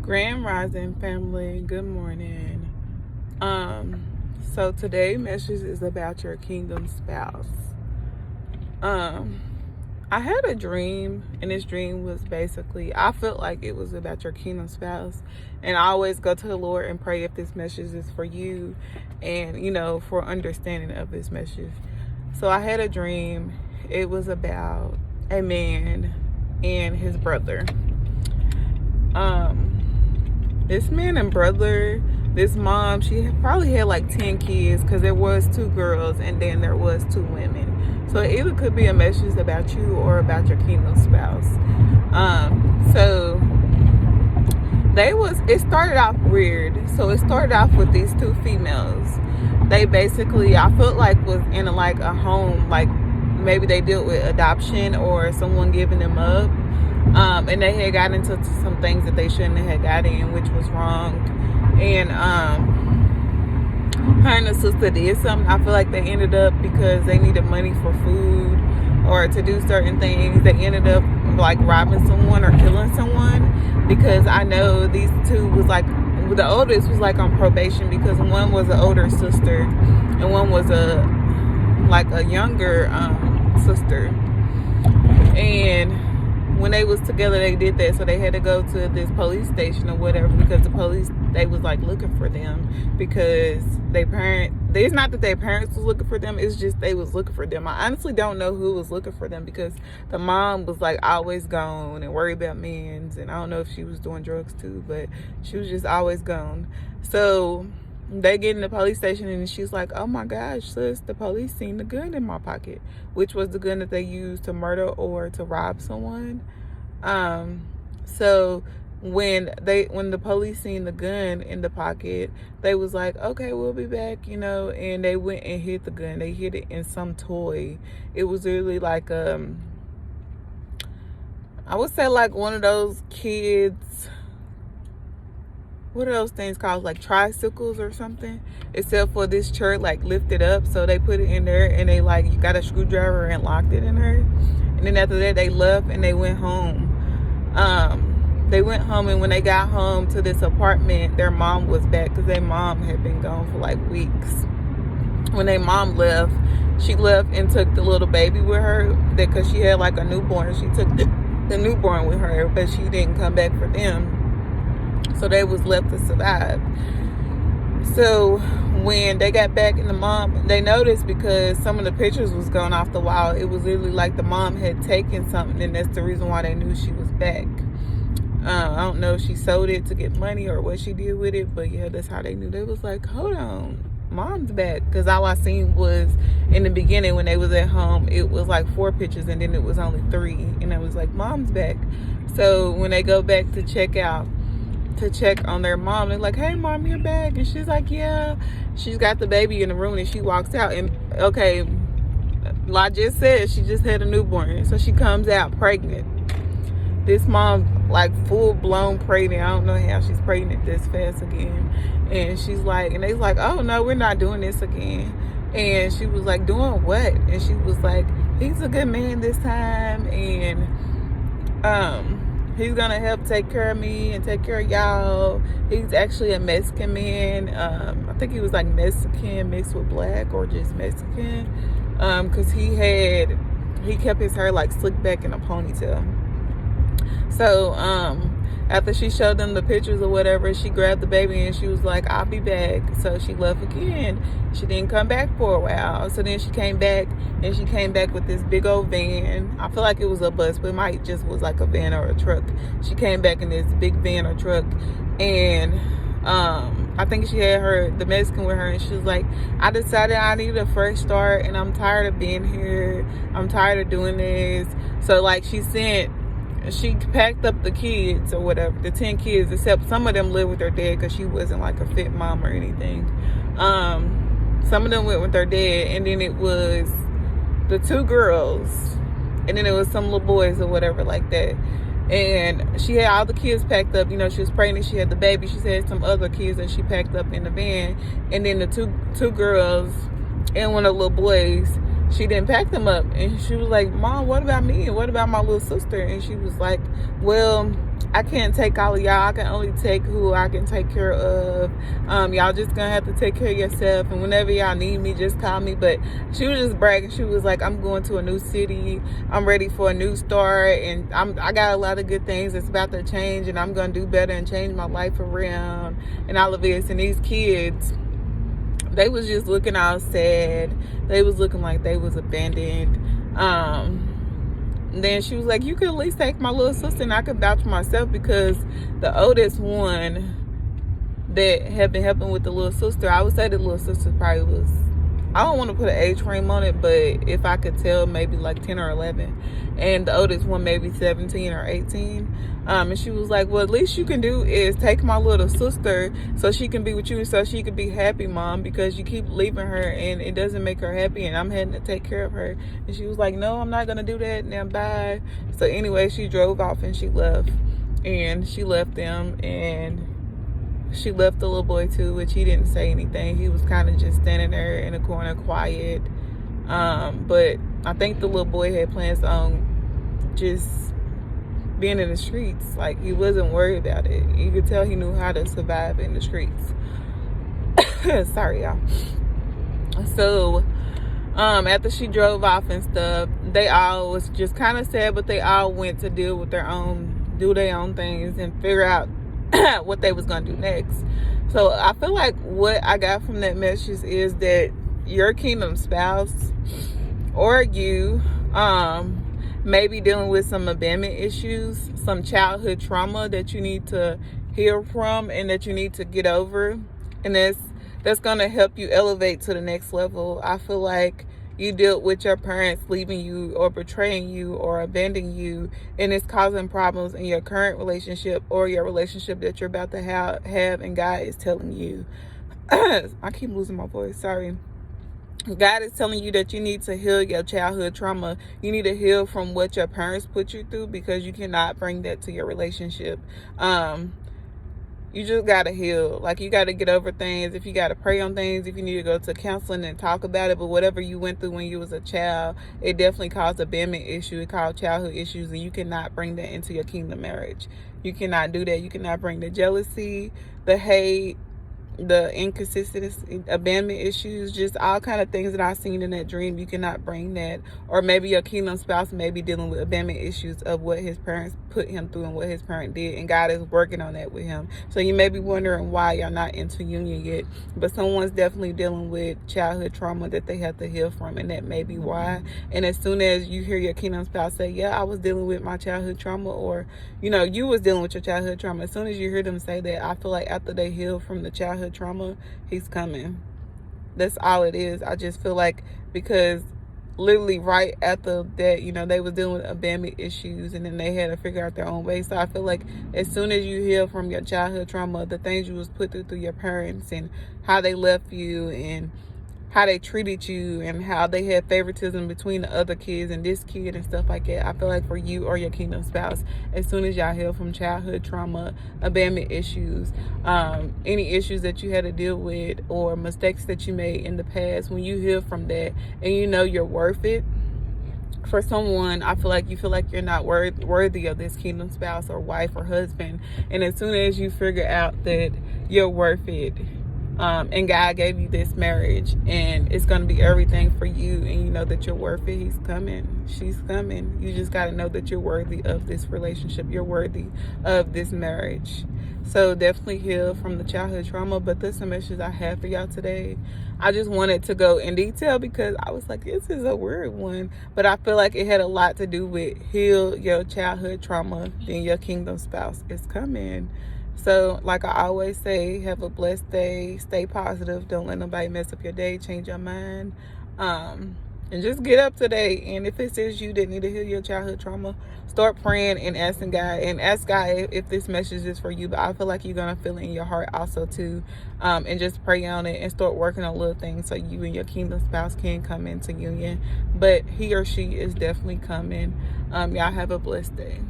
Grand Rising family, good morning. So today's message is about your kingdom spouse. I had a dream, and this dream was basically, I felt like it was about your kingdom spouse. And I always go to the Lord and pray if this message is for you and, for understanding of this message. So I had a dream. It was about a man and his brother. This man and brother, this mom, she probably had like 10 kids because there was 2 girls and then there was 2 women. So it either could be a message about you or about your kingdom spouse. So it started off weird. So it started off with these 2 females. They basically, I felt like was in a home, like maybe they dealt with adoption or someone giving them up. And they had got into some things that they shouldn't have got in, which was wrong. And her and the sister did something. I feel like they ended up, because they needed money for food or to do certain things, they ended up like robbing someone or killing someone. Because I know these 2 was like, the oldest was like on probation because one was an older sister and one was a younger sister. And when they was together, they did that. So they had to go to this police station or whatever because the police, they was like looking for them because it's not that their parents was looking for them. It's just they was looking for them. I honestly don't know who was looking for them because the mom was like always gone and worried about men's. And I don't know if she was doing drugs too, but she was just always gone. So they get in the police station and she's like, oh my gosh, sis, the police seen the gun in my pocket, which was the gun that they used to murder or to rob someone. So when the police seen the gun in the pocket, they was like, okay, we'll be back, and they went and hid the gun. They hid it in some toy. It was really like, I would say like one of those kids, what are those things called, like tricycles or something, except for this chair like lifted up. So they put it in there and they like got a screwdriver and locked it in her. And then after that they left and they went home. And when they got home to this apartment, their mom was back because their mom had been gone for like weeks. When their mom left, she left and took the little baby with her because she had like a newborn. She took the newborn with her, but she didn't come back for them. So they was left to survive. So when they got back, and the mom, they noticed because some of the pictures was going off the wall. It was literally like the mom had taken something, and that's the reason why they knew she was back. I don't know if she sold it to get money or what she did with it, but yeah, that's how they knew. They was like, hold on, mom's back. Because all I seen was in the beginning when they was at home, it was like 4 pictures and then it was only 3, and it was like, mom's back. So when they go back to check on their mom, they're like, hey mom, you're back. And she's like, yeah. She's got the baby in the room and she walks out, and okay, like I just said, she just had a newborn, so she comes out pregnant. This mom, like full-blown pregnant. I don't know how she's pregnant this fast again. And she's like, and they's like, oh no, we're not doing this again. And she was like, doing what? And she was like, he's a good man this time, and he's gonna help take care of me and take care of y'all. He's actually a Mexican man. I think he was like Mexican mixed with black, or just Mexican, because he kept his hair like slicked back in a ponytail. So after she showed them the pictures or whatever, she grabbed the baby and she was like, I'll be back. So she left again. She didn't come back for a while. So then she came back, and she came back with this big old van. I feel like it was a bus, but it might just was like a van or a truck. She came back in this big van or truck, and I think she had the Mexican with her, and she was like, I decided I need a fresh start, and I'm tired of being here. I'm tired of doing this. So like she packed up the kids or whatever, the 10 kids, except some of them lived with their dad because she wasn't like a fit mom or anything. Some of them went with their dad, and then it was the 2 girls, and then it was some little boys or whatever like that. And she had all the kids packed up. She was pregnant, she had the baby, she had some other kids that she packed up in the van, and then the two girls and one of the little boys, she didn't pack them up. And she was like, Mom, what about me? And what about my little sister? And she was like, well, I can't take all of y'all. I can only take who I can take care of. Y'all just gonna have to take care of yourself. And whenever y'all need me, just call me. But she was just bragging. She was like, I'm going to a new city. I'm ready for a new start. And I got a lot of good things that's about to change. And I'm gonna do better and change my life around. And all of this. And these kids, they was just looking all sad. They was looking like they was abandoned. Then she was like, you could at least take my little sister and I could vouch for myself, because the oldest one that had been helping with the little sister, I would say the little sister probably was, I don't want to put an age frame on it, but if I could tell, maybe like 10 or 11. And the oldest one maybe 17 or 18. And she was like, well, at least you can do is take my little sister so she can be with you, so she can be happy, Mom, because you keep leaving her and it doesn't make her happy, and I'm having to take care of her. And she was like, no, I'm not going to do that. Now, bye. So anyway, she drove off and she left. And she left them, and she left the little boy too, which he didn't say anything. He was kind of just standing there in a corner quiet. But I think the little boy had plans on just being in the streets. Like, he wasn't worried about it. You could tell he knew how to survive in the streets. Sorry, y'all. So after she drove off and stuff, they all was just kind of sad, but they all went to do their own things and figure out what they was gonna do next. So I feel like what I got from that message is that your kingdom spouse or you maybe dealing with some abandonment issues, some childhood trauma that you need to heal from and that you need to get over, and that's gonna help you elevate to the next level. I feel like you dealt with your parents leaving you or betraying you or abandoning you, and it's causing problems in your current relationship or your relationship that you're about to have, and God is telling you I keep losing my voice, sorry. God is telling you that you need to heal your childhood trauma. You need to heal from what your parents put you through, because you cannot bring that to your relationship. You just gotta heal. Like, you gotta get over things. If you gotta pray on things, if you need to go to counseling and talk about it, but whatever you went through when you was a child, it definitely caused abandonment issue. It caused childhood issues, and you cannot bring that into your kingdom marriage. You cannot do that. You cannot bring the jealousy, the hate, the inconsistency, abandonment issues, just all kind of things that I've seen in that dream. You cannot bring that. Or maybe your kingdom spouse may be dealing with abandonment issues of what his parents put him through and what his parent did, and God is working on that with him. So you may be wondering why you're not into union yet, but someone's definitely dealing with childhood trauma that they have to heal from, and that may be why. And as soon as you hear your kingdom spouse say, yeah, I was dealing with my childhood trauma, or you was dealing with your childhood trauma, as soon as you hear them say that, I feel like after they heal from the childhood trauma, he's coming. That's all it is. I just feel like, because literally right after that, they was dealing with abandonment issues, and then they had to figure out their own way. So I feel like as soon as you heal from your childhood trauma, the things you was put through your parents, and how they left you, and how they treated you, and how they had favoritism between the other kids and this kid and stuff like that. I feel like for you or your kingdom spouse, as soon as y'all heal from childhood trauma, abandonment issues, any issues that you had to deal with, or mistakes that you made in the past, when you heal from that and you're worth it for someone, I feel like you feel like you're not worthy of this kingdom spouse or wife or husband. And as soon as you figure out that you're worth it, and God gave you this marriage, and it's going to be everything for you, and you know that you're worth it, he's coming, she's coming. You just got to know that you're worthy of this relationship. You're worthy of this marriage. So definitely heal from the childhood trauma. But that's the message I have for y'all today. I just wanted to go in detail because I was like, this is a weird one. But I feel like it had a lot to do with heal your childhood trauma, then your kingdom spouse is coming. So like I always say, have a blessed day. Stay positive. Don't let nobody mess up your day. Change your mind. And just get up today. And if it says you that need to heal your childhood trauma, start praying and asking God. And ask God if this message is for you. But I feel like you're going to feel it in your heart also too. And just pray on it and start working on little things so you and your kingdom spouse can come into union. But he or she is definitely coming. Y'all have a blessed day.